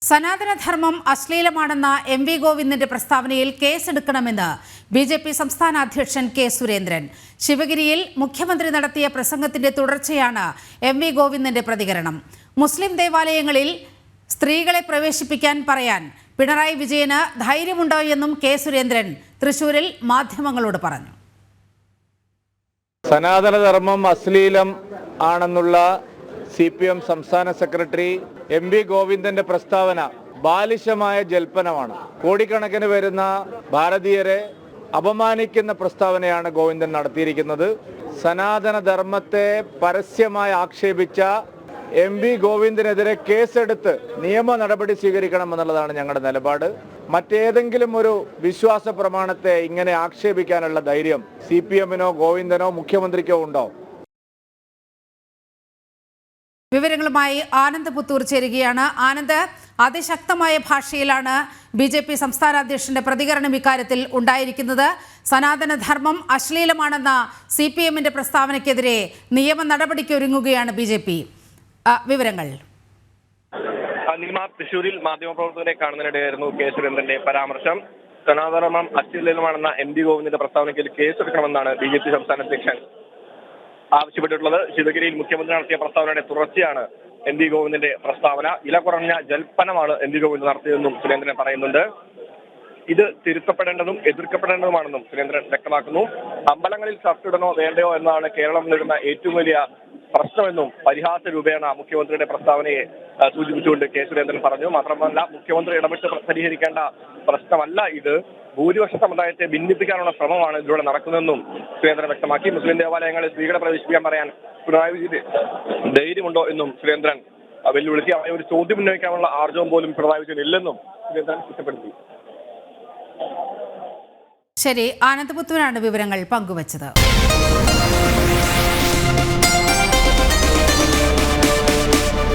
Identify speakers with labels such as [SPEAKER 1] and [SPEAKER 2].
[SPEAKER 1] സനാതനധർമ്മം അശ്ലീലമാണെന്ന MV. ഗോവിന്ദന്റെ പ്രസ്താവനയിൽ കേസെടുക്കണമെന്ന് BJP. സംസ്ഥാന അധ്യക്ഷൻ കെ. സുരേന്ദ്രൻ. ശിവഗിരിയിൽ മുഖ്യമന്ത്രി നടത്തിയ പ്രസംഗത്തിന്റെ തുടർച്ചയാണ് എം.വി. ഗോവിന്ദന്റെ പ്രതികരണം. മുസ്ലിം ദേവാലയങ്ങളിൽ സ്ത്രീകളെ പ്രവേശിപ്പിക്കാൻ പറയാൻ പിണറായി വിജയന് ധൈര്യമുണ്ടോ എന്നും കെ. സുരേന്ദ്രൻ തൃശൂരിൽ മാധ്യമങ്ങളോട് പറഞ്ഞു.
[SPEAKER 2] സനാതനധർമ്മം അശ്ലീലം ആണെന്നുള്ള CPM സംസ്ഥാന സെക്രട്ടറി എം.വി. ഗോവിന്ദന്റെ പ്രസ്താവന ബാലിശമായ ജൽപ്പനമാണ്. കോടിക്കണക്കിന് വരുന്ന ഭാരതീയരെ അപമാനിക്കുന്ന പ്രസ്താവനയാണ് ഗോവിന്ദൻ നടത്തിയിരിക്കുന്നത്. സനാതനധർമ്മത്തെ പരസ്യമായി ആക്ഷേപിച്ച എം.വി. ഗോവിന്ദനെതിരെ കേസെടുത്ത് നിയമ നടപടി സ്വീകരിക്കണമെന്നുള്ളതാണ് ഞങ്ങളുടെ നിലപാട്. മറ്റേതെങ്കിലും ഒരു വിശ്വാസ പ്രമാണത്തെ ഇങ്ങനെ ആക്ഷേപിക്കാനുള്ള ധൈര്യം CPM-നോ ഗോവിന്ദനോ മുഖ്യമന്ത്രിക്കോ ഉണ്ടോ?
[SPEAKER 1] വിവരങ്ങളുമായി ആനന്ദ് പുത്തൂർ ചേരുകയാണ്. ആനന്ദ്, അതിശക്തമായ ഭാഷയിലാണ് ബി.ജെ.പി. സംസ്ഥാന അധ്യക്ഷന്റെ പ്രതികരണം ഇക്കാര്യത്തിൽ ഉണ്ടായിരിക്കുന്നത്. സനാതനധർമ്മം അശ്ലീലമാണെന്ന CPM-ന്റെ പ്രസ്താവനയ്ക്കെതിരെ നിയമ നടപടിക്കൊരുങ്ങുകയാണ് ബി.ജെ.പി. വിവരങ്ങൾ.
[SPEAKER 3] തൃശൂരിൽ മാധ്യമപ്രവർത്തകരെ കാണുന്നതിനിടെയായിരുന്നു കെ. സുരേന്ദ്രന്റെ പരാമർശം. സനാതനധർമ്മം അശ്ലീലമാണെന്ന എം.വി. ഗോവിന്ദന്റെ പ്രസ്താവനയ്ക്ക് കേസെടുക്കണമെന്നാണ് ബി.ജെ.പി. സംസ്ഥാന അധ്യക്ഷൻ ആവശ്യപ്പെട്ടിട്ടുള്ളത്. ശിവഗിരിയിൽ മുഖ്യമന്ത്രി നടത്തിയ പ്രസ്താവനയുടെ തുടർച്ചയാണ് എം.വി. ഗോവിന്ദന്റെ പ്രസ്താവന. ഇല കുറഞ്ഞ ജൽപ്പനമാണ് എം.വി. ഗോവിന്ദൻ നടത്തിയതെന്നും സുരേന്ദ്രൻ പറയുന്നുണ്ട്. ഇത് തിരുത്തപ്പെടേണ്ടതും എതിർക്കപ്പെടേണ്ടതുമാണെന്നും സുരേന്ദ്രൻ വ്യക്തമാക്കുന്നു. അമ്പലങ്ങളിൽ ഷർട്ടിടണോ വേണ്ടയോ എന്നാണ് കേരളം നേരിടുന്ന ഏറ്റവും വലിയ പ്രശ്നമെന്നും പരിഹാസ രൂപേണ മുഖ്യമന്ത്രിയുടെ പ്രസ്താവനയെ സൂചിപ്പിച്ചുകൊണ്ട് കെ. സുരേന്ദ്രൻ പറഞ്ഞു. മാത്രമല്ല, മുഖ്യമന്ത്രി ഇടപെട്ട് പരിഹരിക്കേണ്ട പ്രശ്നമല്ല ഇത്, ഭൂരിപക്ഷ സമുദായത്തെ ഭിന്നിപ്പിക്കാനുള്ള ശ്രമമാണ് ഇതിലൂടെ നടക്കുന്നതെന്നും സുരേന്ദ്രൻ വ്യക്തമാക്കി. മുസ്ലിം ദേവാലയങ്ങളിൽ സ്ത്രീകളെ പ്രവേശിപ്പിക്കാൻ പറയാൻ പിണറായി വിജയന് ധൈര്യമുണ്ടോ എന്നും സുരേന്ദ്രൻ വെല്ലുവിളിച്ചു. ഒരു ചോദ്യം ഉന്നയിക്കാനുള്ള ആർജവം പോലും പിണറായി വിജയൻ ഇല്ലെന്നും സുരേന്ദ്രൻ കുറ്റപ്പെടുത്തി.
[SPEAKER 1] ശരി, ആനന്ദ് പുത്തൂരാണ് വിവരങ്ങൾ പങ്കുവച്ചത്.